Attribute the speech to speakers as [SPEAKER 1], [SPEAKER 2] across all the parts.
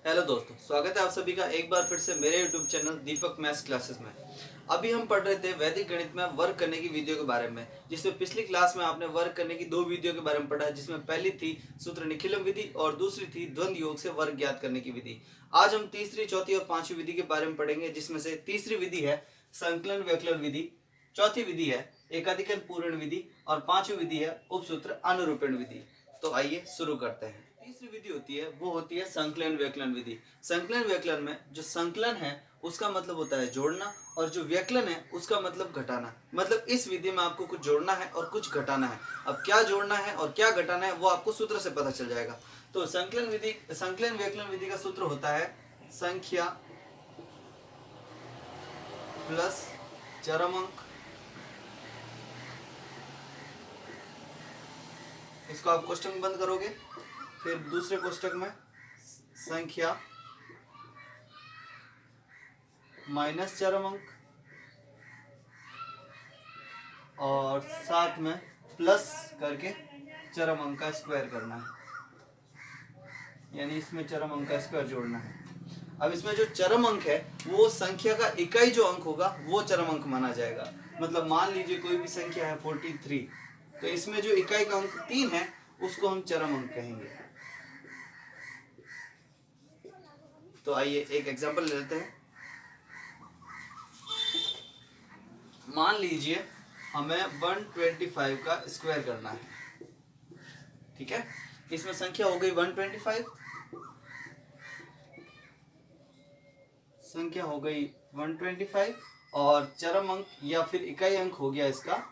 [SPEAKER 1] Hello दोस्तों, स्वागत है आप सभी का एक बार फिर से मेरे YouTube चैनल दीपक मैथ्स क्लासेस में। अभी हम पढ़ रहे थे वैदिक गणित में वर्क करने की विधियों के बारे में, जिसमें पिछली क्लास में आपने वर्क करने की दो विधियों के बारे में पढ़ा, जिसमें पहली थी सूत्र निखिलम विधि और दूसरी थी द्वंद्व योग से वर्क ज्ञात करने की विधि। आज हम तीसरी, चौथी और पांचवी विधि के बारे में पढ़ेंगे, जिसमें से तीसरी विधि है संकलन व्यवकलन विधि, चौथी विधि है एकाधिकन पूर्ण विधि और पांचवी विधि है उपसूत्र अनुरूपण विधि। तो आइए शुरू करते हैं। तीसरी विधि होती है वो होती है संकलन व्यवकलन विधि। संकलन व्यवकलन में जो संकलन है उसका मतलब होता है जोड़ना और जो व्यवकलन है उसका मतलब घटाना। मतलब इस विधि में आपको कुछ जोड़ना है और कुछ घटाना है। अब क्या जोड़ना है और क्या घटाना है वो आपको सूत्र से पता चल जाएगा। तो संकलन व्यवकलन विधि का सूत्र होता है संख्या प्लस चरम अंक, इसको आप कोष्टक बंद करोगे, फिर दूसरे कोष्टक में संख्या माइनस चरम अंक और साथ में प्लस करके चरम अंक का स्क्वायर करना है, यानी इसमें चरम अंक का स्क्वायर जोड़ना है। अब इसमें जो चरम अंक है वो संख्या का इकाई जो अंक होगा वो चरम अंक माना जाएगा। मतलब मान लीजिए कोई भी संख्या है 43, तो इसमें जो इकाई का अंक 3 है उसको हम चरम अंक कहेंगे। तो आइए एक एग्जांपल ले लेते हैं। मान लीजिए हमें 125 का स्क्वायर करना है, ठीक है। इसमें संख्या हो गई 125, संख्या हो गई 125 और चरम अंक या फिर इकाई अंक हो गया इसका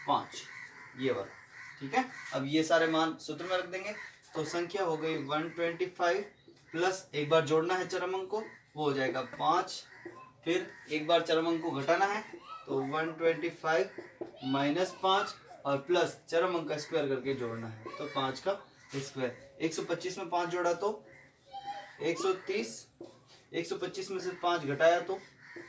[SPEAKER 1] 5, ये वाला, ठीक है। अब ये सारे मान सूत्र में रख देंगे। तो संख्या हो गई 125 प्लस एक बार जोड़ना है चरम अंक को, वो हो जाएगा 5, फिर एक बार चरम अंक को घटाना है तो 125 माइनस 5 और प्लस चरम अंक का स्क्वायर करके जोड़ना है, तो 5 का स्क्वायर। 125 में 5 जोड़ा तो 130, 125 में से 5 घटाया तो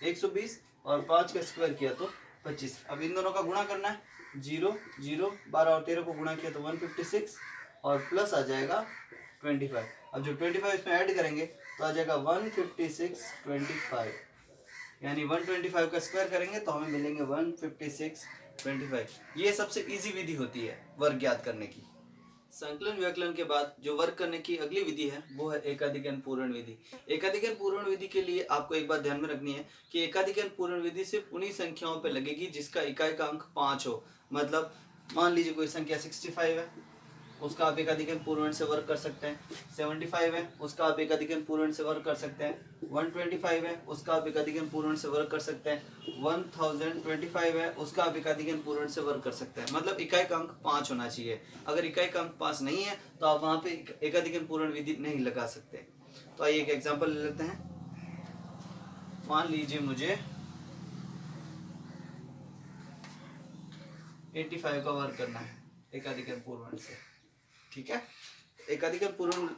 [SPEAKER 1] 120 और 5 का स्क्वायर किया तो 25। अब इन दोनों का गुणा करना है, 0 0 12 और 13 को गुणा किया तो 156 और प्लस आ जाएगा 25। अब जो 25 इसमें ऐड करेंगे तो आ जाएगा 156 25, यानी 125 का स्क्वायर करेंगे तो हमें मिलेंगे 156 25। ये सबसे इजी विधि होती है वर्ग ज्ञात करने की। संकलन व्यवकलन के बाद जो वर्क करने की अगली विधि है वो है एकाधिकन पूर्ण विधि। एकाधिकन पूर्ण विधि के लिए आपको एक बात ध्यान में रखनी है कि एकाधिकन पूर्ण विधि सिर्फ उन्हीं संख्याओं पे लगेगी जिसका इकाई का अंक 5 हो। मतलब मान लीजिए कोई संख्या 65 है, उसका आप एकाधिकन पूर्ण से वर्क कर सकते हैं। 75 है, उसका आप एकाधिकन पूर्ण से वर्क कर सकते हैं। 125 है, उसका आप एकाधिकन पूर्ण से वर्क कर सकते हैं। 1025 है, उसका आप एकाधिकन पूर्ण से वर्क कर सकते हैं। मतलब इकाई का अंक 5 होना चाहिए। अगर इकाई का अंक 5 नहीं है तो आप वहां पे एकाधिकन पूर्ण विधि नहीं लगा सकते। तो आइए एक एग्जाम्पल ले लेते हैं। मान लीजिए मुझे 85 का वर्क करना है एकाधिकन पूर्ण से, ठीक है। एकाधिकन पूर्ण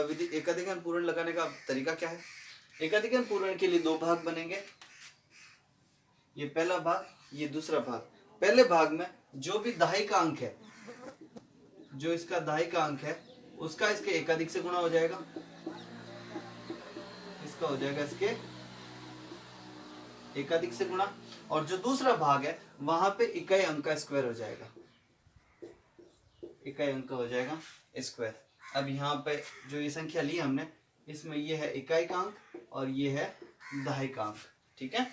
[SPEAKER 1] विधि, एकाधिकन पूर्ण लगाने का तरीका क्या है। एकाधिकन पूर्ण के लिए दो भाग बनेंगे, ये पहला भाग, ये दूसरा भाग। पहले भाग में जो भी दहाई का अंक है, जो इसका दहाई का अंक है उसका इसके एकाधिक से गुणा हो जाएगा, इसका हो जाएगा इसके एकाधिक से गुणा, और जो दूसरा भाग है वहां पे इकाई अंक का स्क्वायर हो जाएगा, इकाई अंक हो जाएगा स्क्वायर। अब यहाँ पे जो ये संख्या ली हमने, इसमें ये है इकाई का अंक और ये है दहाई का अंक, ठीक है।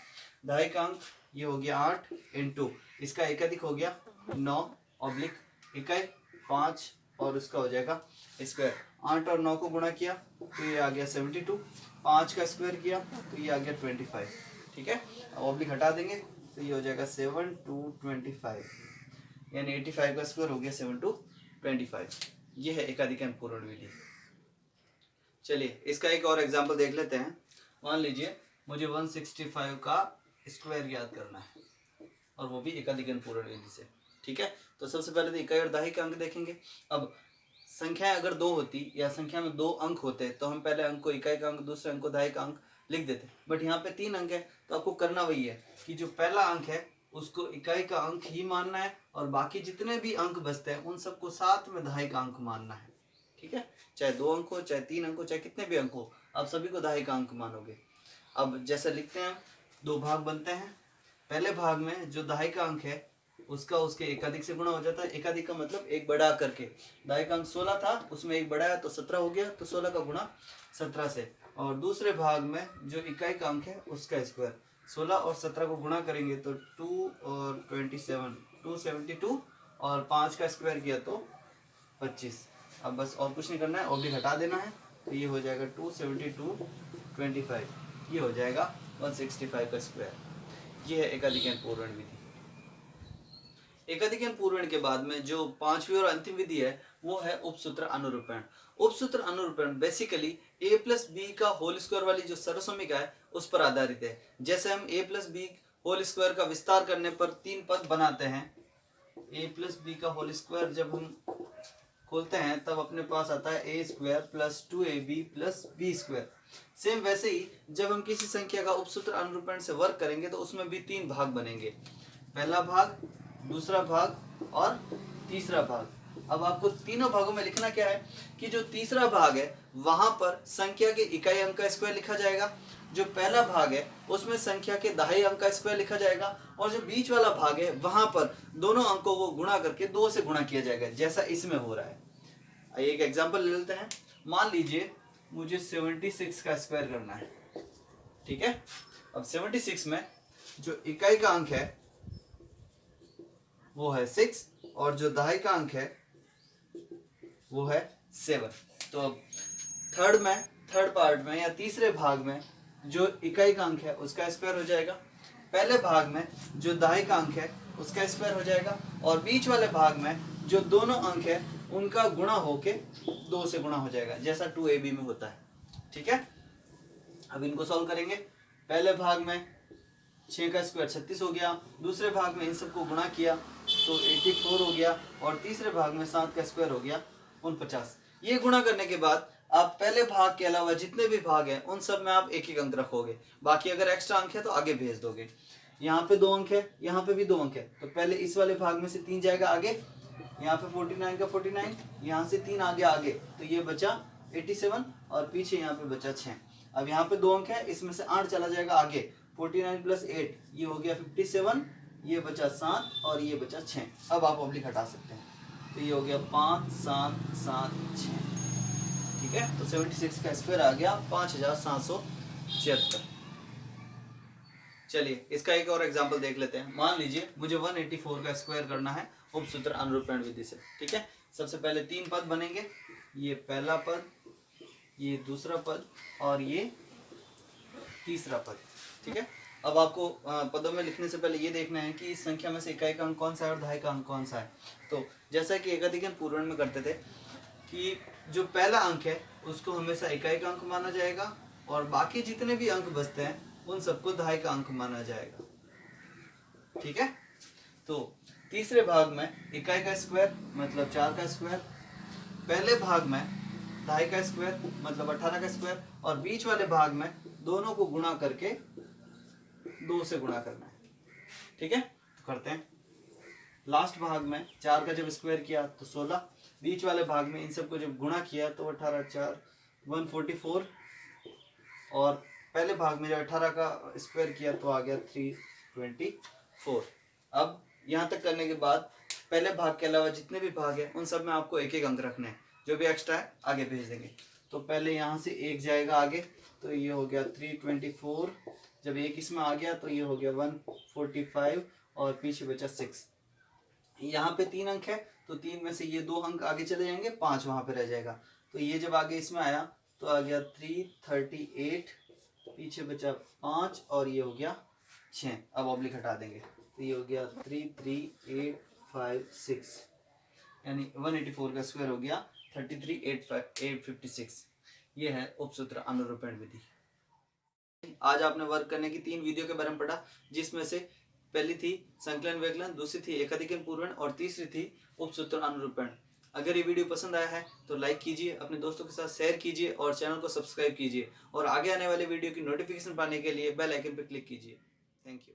[SPEAKER 1] दहाई का अंक ये हो गया 8 इंटू इसका एकाधिक हो गया 9 ऑब्लिक इकाई 5 और उसका हो जाएगा स्क्वायर। 8 और 9 को गुणा किया तो ये आ गया 72, 5 का स्क्वायर किया तो ये आ गया 25, ठीक है। अब ऑब्लिक हटा देंगे तो ये हो जाएगा 7 2 25, यानी 85 का स्क्वायर हो गया 7 2 25। ये है एकाधिकन पूर्ण विधि। चलिए इसका एक और एग्जांपल देख लेते हैं। मान लीजिए मुझे 165 का स्क्वायर ज्ञात करना है और वो भी एकाधिकन पूर्ण विधि से, ठीक है। तो सबसे पहले तो इकाई और दहाई का अंक देखेंगे। अब संख्या अगर 2 होती या संख्या में 2 अंक होते तो हम पहले अंक को इकाई का अंक, दूसरे अंक को दहाई का अंक लिख देते। बट यहाँ पे 3 अंक है तो आपको करना वही है कि जो पहला अंक है उसको इकाई का अंक ही मानना है और बाकी जितने भी अंक बचते हैं उन सबको साथ में दहाई का अंक मानना है। ठीक है, चाहे 2 अंक हो, चाहे 3 अंक हो, चाहे कितने भी अंक हो, आप सभी को दहाई का अंक मानोगे। अब जैसा लिखते हैं, 2 भाग बनते हैं। पहले भाग में जो दहाई का अंक है उसका उसके एकाधिक से गुणा हो जाता है। एकाधिक का मतलब एक बढ़ा करके, दहाई का अंक 16 था, उसमें एक बढ़ाया तो 17 हो गया, तो 16 का गुणा 17 से। और दूसरे भाग में जो इकाई का अंक है उसका स्क्वायर, 16 और 17 को गुणा करेंगे तो 2 और 27, 272, और 5 का स्क्वायर किया तो 25। अब बस और कुछ नहीं करना है, और भी घटा देना है, तो ये हो जाएगा 272 25, ये हो जाएगा 165 का स्क्वायर। ये है एकाधिक पूर्ण विधि। एकाधिक पूर्ण के बाद में जो पांचवी और अंतिम विधि है वो है उपसूत्र अनुरूपण। उपसूत्र अनुरूपण बेसिकली a प्लस बी का होल स्क्वायर वाली जो सर्वसमीका है उस पर आधारित है। जैसे हम a plus b whole square का विस्तार करने पर 3 पद बनाते हैं, a प्लस बी का होल स्क्वायर जब हम खोलते हैं तब अपने पास आता है a square plus 2ab plus b square. Same वैसे ही जब हम किसी संख्या का उपसूत्र अनुरूपण से वर्क करेंगे तो उसमें भी 3 भाग बनेंगे, पहला भाग, दूसरा भाग और तीसरा भाग। अब आपको तीनों भागों में लिखना क्या है कि जो तीसरा भाग है वहां पर संख्या के इकाई अंक का स्क्वायर लिखा जाएगा, जो पहला भाग है उसमें संख्या के दहाई अंक का स्क्वायर लिखा जाएगा, और जो बीच वाला भाग है वहां पर दोनों अंकों को गुणा करके 2 से गुणा किया जाएगा, जैसा इसमें हो रहा है। एक एग्जांपल ले लेते हैं। मान लीजिए मुझे 76 का स्क्वायर करना है, ठीक है। अब 76 में जो इकाई का अंक है वो है 6 और जो दहाई का अंक है वो है 7। तो अब थर्ड पार्ट में या तीसरे भाग में जो इकाई का अंक है उसका स्क्वायर हो जाएगा, पहले भाग में जो दहाई का अंक है उसका स्क्वायर हो जाएगा, और बीच वाले भाग में जो दोनों अंक है उनका गुणा होके 2 से गुणा हो जाएगा, जैसा 2ab में होता है, ठीक है। अब इनको सॉल्व करेंगे। पहले भाग में 6 का स्क्वायर 36 हो गया, दूसरे भाग में इन सबको गुणा किया तो 84 हो गया, और तीसरे भाग में 7 का स्क्वायर हो गया 49। ये गुणा करने के बाद आप पहले भाग के अलावा जितने भी भाग हैं उन सब में आप एक एक अंक रखोगे, बाकी अगर एक्स्ट्रा अंक है तो आगे भेज दोगे। यहाँ पे 2 अंक है, यहाँ पे भी 2 अंक है, तो पहले इस वाले भाग में से 3 जाएगा आगे, यहाँ पे 49 का 49, यहाँ से 3 आ गया आगे, तो ये बचा 87, और पीछे यहाँ पे बचा 6। अब यहाँ पे 2 अंक है, इसमें से 8 चला जाएगा आगे, 49 प्लस 8 ये हो गया 57, ये बचा 7 और ये बचा 6। अब आप ऑब्लिक हटा सकते हैं, तो ये हो गया 5 7 7 6, ठीक है। तो 76 का स्क्वायर आ गया 5776। चलिए इसका एक और एग्जांपल देख लेते हैं। मान लीजिए मुझे 184 का स्क्वायर करना है उपसूत्र अनुरूपण विधि से, ठीक है। सबसे पहले 3 पद बनेंगे, ये पहला पद, ये दूसरा पद और ये तीसरा पद, ठीक है। अब आपको पदों में लिखने से पहले ये देखना है कि इस संख्या में से इकाई का अंक कौन सा है और दहाई का अंक कौन सा है। तो जैसा कि एकाधिक पूर्ण में करते थे कि जो पहला अंक है उसको हमेशा इकाई का अंक माना जाएगा, और बाकी जितने भी अंक बचते हैं उन सबको दहाई का अंक माना जाएगा, ठीक है। तो तीसरे भाग में इकाई का स्क्वायर मतलब 4 का स्क्वायर, पहले भाग में दहाई का स्क्वायर मतलब 18 का स्क्वायर, और बीच वाले भाग में दोनों को गुणा करके 2 से गुणा करना है, ठीक है। तो करते हैं। लास्ट भाग में 4 का जब स्क्वायर किया तो 16, बीच वाले भाग में इन सबको जब गुणा किया तो 18 4 144, और पहले भाग में जब 18 का स्क्वायर किया तो आ गया 324। अब यहाँ तक करने के बाद पहले भाग के अलावा जितने भी भाग हैं उन सब में आपको एक एक अंक रखने हैं, जो भी एक्स्ट्रा है आगे भेज देंगे। तो पहले यहाँ से 1 जाएगा आगे, तो ये हो गया 324, जब 1 इसमें आ गया तो ये हो गया 145, और पीछे बचा 6। यहाँ पे 3 अंक है तो 3 में से ये 2 अंक आगे चले जाएंगे, 5 वहाँ पे रह जाएगा, तो ये जब आगे इसमें आया तो आ गया 338, पीछे बचा 5 और ये हो गया 6। अब ऑब्लिक हटा देंगे तो ये हो गया 33856, यानी 184 का स्क्वायर हो गया 33856। ये है उपसूत्र अनुरूपण विधि। आज आपने वर्क करने की 3 वीडियो के बारे में पढ़ा, जिसमें से पहली थी संकलन व्यकलन, दूसरी थी एकाधिक पूर्ण और तीसरी थी उपसूत्र अनुरूपण। अगर ये वीडियो पसंद आया है तो लाइक कीजिए, अपने दोस्तों के साथ शेयर कीजिए और चैनल को सब्सक्राइब कीजिए, और आगे आने वाले वीडियो की नोटिफिकेशन पाने के लिए बेल आइकन पर क्लिक कीजिए। Thank you.